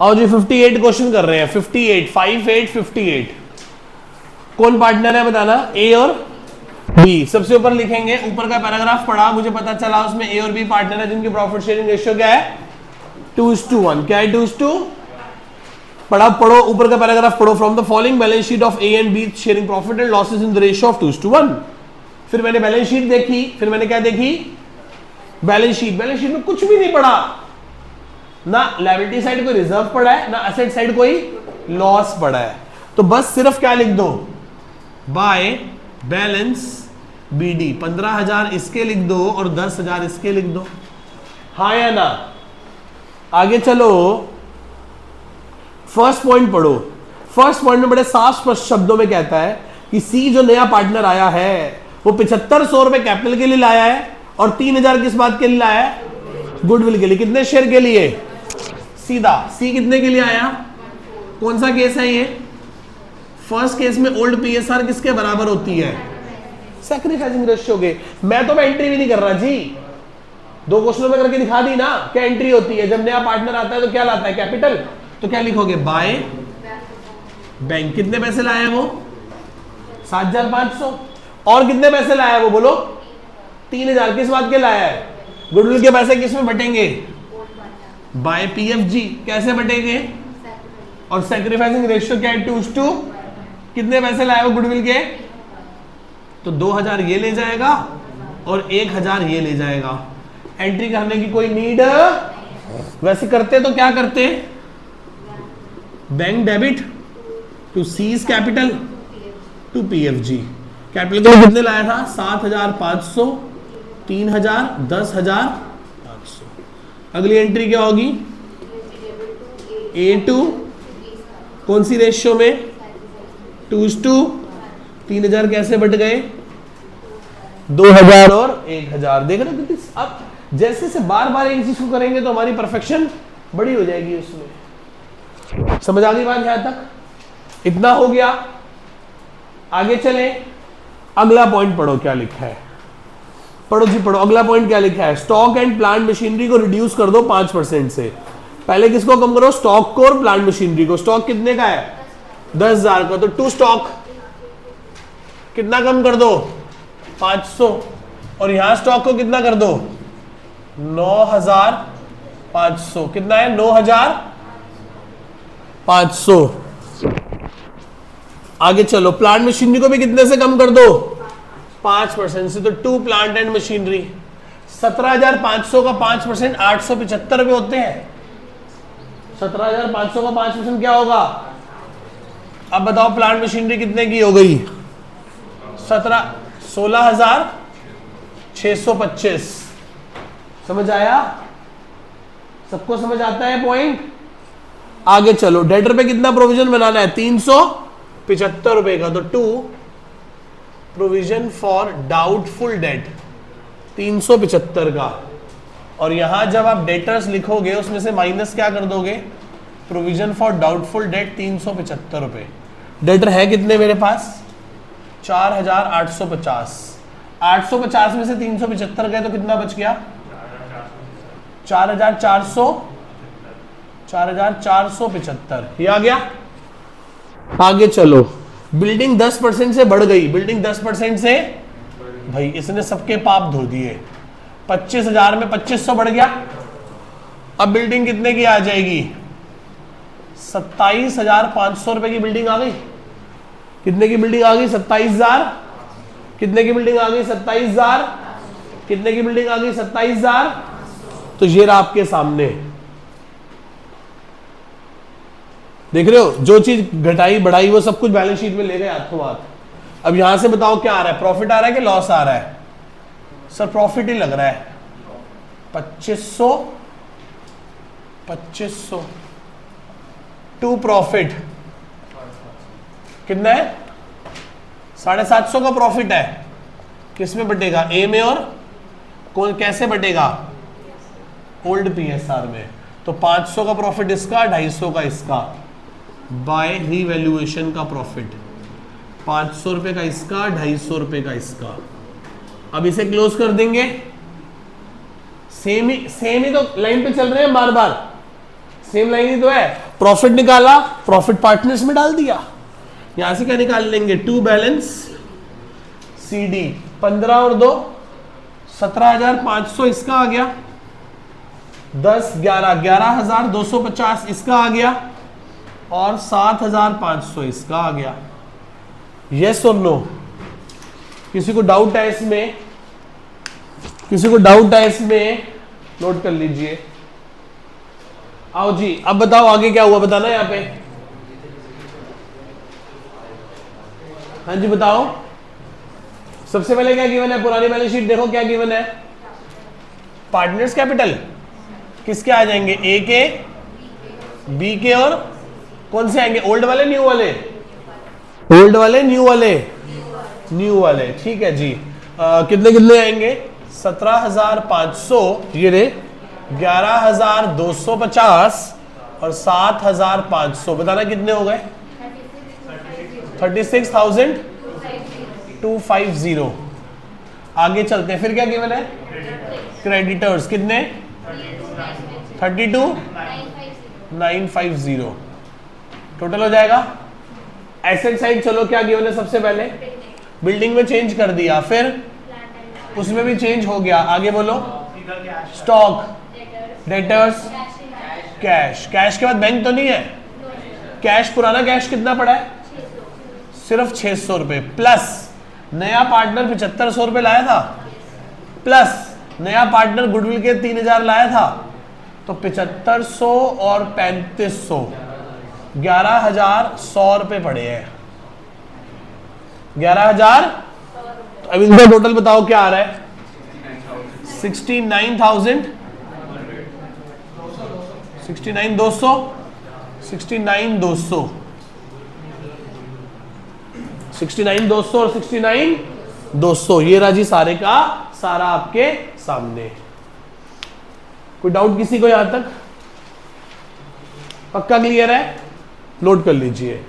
आओ जी 58 क्वेश्चन कर रहे हैं। 58 कौन पार्टनर है बताना, ए और बी। सबसे ऊपर लिखेंगे, ऊपर का पैराग्राफ पढ़ा, मुझे पता चला उसमें ए और बी पार्टनर है जिनकी प्रॉफिट शेयरिंग रेशियो क्या है 2:1। क्या है 2:2? पढ़ो ऊपर का पैराग्राफ पढ़ो। From the following balance sheet of A and be sharing profit and losses in the ratio of 2:1। फिर मैंने बैलेंस शीट देखी, फिर मैंने क्या देखी, बैलेंस शीट में कुछ भी नहीं पढ़ा, ना लायबिलिटी साइड कोई रिजर्व पड़ा है, ना एसेट साइड कोई लॉस पड़ा है। तो बस सिर्फ क्या लिख दो, बाय बैलेंस बीडी 15,000 इसके लिख दो और 10,000 इसके लिख दो। हाँ या ना? आगे चलो, फर्स्ट पॉइंट पढ़ो। फर्स्ट पॉइंट में बड़े साफ स्पष्ट शब्दों में कहता है कि सी जो नया पार्टनर आया है वो 7500 रुपए कैपिटल के लिए लाया है और 3,000 किस बात के लिए लाया है, गुडविल के लिए। कितने शेयर के लिए? सीधा सी कितने के लिए आया? कौन सा केस है ये? फर्स्ट केस में ओल्ड पीएसआर किसके बराबर होती है, सैक्रिफाइसिंग रेशियो के। मैं एंट्री भी नहीं कर रहा जी, 2 क्वेश्चनों में करके दिखा दी ना क्या एंट्री होती है। जब नया पार्टनर आता है तो क्या लाता है, कैपिटल। तो क्या लिखोगे, बाय बैंक। कितने पैसे लाया है वो, 7,500। और कितने पैसे लाया है वो, बोलो 3,000। किस बात के लाया है, गुडविल के पैसे किस में बटेंगे, बाय पीएफजी। कैसे बटेंगे, और सैक्रिफाइसिंग रेशियो क्या है 2:2। कितने पैसे लाए वो गुडविल के, तो 2,000 ये ले जाएगा और 1,000 ये ले जाएगा। एंट्री करने की कोई नीड, वैसे करते तो क्या करते, बैंक डेबिट टू सीज कैपिटल टू पीएफजी। कैपिटल के लिए कितने लाया था, 7,500, 3,000, 10,500। अगली एंट्री क्या होगी, A2 कौन सी रेशियो में, 2:2। 3,000 कैसे बट गए, 2,000 और 1,000। देख रहे हो, अब जैसे से बार बार एक चीज को करेंगे तो हमारी परफेक्शन बड़ी हो जाएगी उसमें। समझ आ गई बात यहां तक? इतना हो गया, आगे चले। अगला पॉइंट पढ़ो क्या लिखा है, पढ़ो जी पढ़ो। अगला पॉइंट क्या लिखा है, स्टॉक एंड प्लांट मशीनरी को रिड्यूस कर दो 5% से। पहले किसको कम करो, स्टॉक को और प्लांट मशीनरी को। स्टॉक कितने का है, 10,000 का, तो टू स्टॉक कितना कम कर दो, 500। और यहां स्टॉक को कितना कर दो, 9,500। कितना है, 9,500। आगे चलो, प्लांट मशीनरी को भी कितने से कम कर दो, 5% से। तो टू प्लांट एंड मशीनरी 17,500 का 5% 875 रुपए होते हैं। 17,500 का 5% क्या होगा, अब बताओ प्लांट मशीनरी कितने की हो गई, 16,625। समझ आया, सबको समझ आता है पॉइंट? आगे चलो, डेटर पे कितना प्रोविजन बनाना है, 375 रुपए का। तो to provision for doubtful debt 375 का। और यहां जब आप डेटर्स लिखोगे उसमें से माइनस क्या कर दोगे, प्रोविजन फॉर डाउटफुल डेट 375 रुपए। डेटर है कितने मेरे पास, 4,850। 850 में से 375 गए तो कितना बच गया, 4,475। ये आ गया। आगे चलो, बिल्डिंग 10% से बढ़ गई। बिल्डिंग 10% से, भाई इसने सबके पाप धो दिए। 25,000 में 2500 बढ़ गया। अब बिल्डिंग कितने की आ जाएगी, 27,500 रुपए की बिल्डिंग आ गई। कितने की बिल्डिंग आ गई, 27,000। कितने की बिल्डिंग आ गई, 27,000। कितने की बिल्डिंग आ गई, 27,000। तो ये रहा आपके सामने, देख रहे हो, जो चीज घटाई बढ़ाई वो सब कुछ बैलेंस शीट में ले गए हाथों हाथ। अब यहां से बताओ क्या आ रहा है, प्रॉफिट आ रहा है कि लॉस आ रहा है, सर प्रॉफिट ही लग रहा है। 2500 टू प्रॉफिट कितना है, 750 का प्रॉफिट है। किसमें बटेगा, ए में, और कौन कैसे बटेगा, ओल्ड पीएसआर में। तो 500 का प्रॉफिट इसका, 250 का इसका, बाय रीवैल्यूएशन का प्रॉफिट 500 रुपए का इसका, 250 रुपए का इसका। अब इसे क्लोज कर देंगे। सेम ही तो लाइन पे चल रहे हैं, बार बार सेम लाइन ही तो है। प्रॉफिट निकाला, प्रॉफिट पार्टनर्स में डाल दिया। यहां से क्या निकाल लेंगे, टू बैलेंस CD 15 और 2 17,500 इसका आ गया, 10 11 11,250 इसका आ गया और 7,500 इसका आ गया। यस और नो? किसी को डाउट है इसमें? किसी को डाउट है इसमें? नोट कर लीजिए। आओ जी, अब बताओ आगे क्या हुआ, बताना यहां पे। हाँ जी बताओ। सबसे पहले क्या गिवन है, पुरानी बैलेंस शीट देखो क्या गिवन है। पार्टनर्स कैपिटल किसके आ जाएंगे, ए के, बी के और कौन से आएंगे, ओल्ड वाले न्यू वाले, ओल्ड वाले न्यू वाले, न्यू वाले, ठीक है जी। कितने कितने आएंगे, 17,500, ये रे 11,250 और 7,500, बताना कितने हो गए, 36,250। आगे चलते हैं, फिर क्या गिवन है, क्रेडिटर्स कितने, 32,950 टोटल हो जाएगा। एसेट साइड चलो क्या गिवन है, सबसे पहले बिल्डिंग में चेंज कर दिया, फिर उसमें भी चेंज हो गया, आगे बोलो, स्टॉक, डेटर्स, कैश, कैश के बाद बैंक तो नहीं है, कैश पुराना कैश कितना पड़ा है, सिर्फ 600 रुपए, प्लस नया पार्टनर 7,500 रुपए लाया था, प्लस नया पार्टनर गुडविल के 3,000 लाया था, तो 7,500 और 3,500 11,100 रुपए पड़े हैं, 11,000। तो अब इनका टोटल बताओ क्या आ रहा है, 69,000, 69,200, 69,200, 69,200 और 69,200, ये राजी सारे का सारा आपके सामने। कोई डाउट किसी को यहां तक? पक्का क्लियर है? नोट कर लीजिए।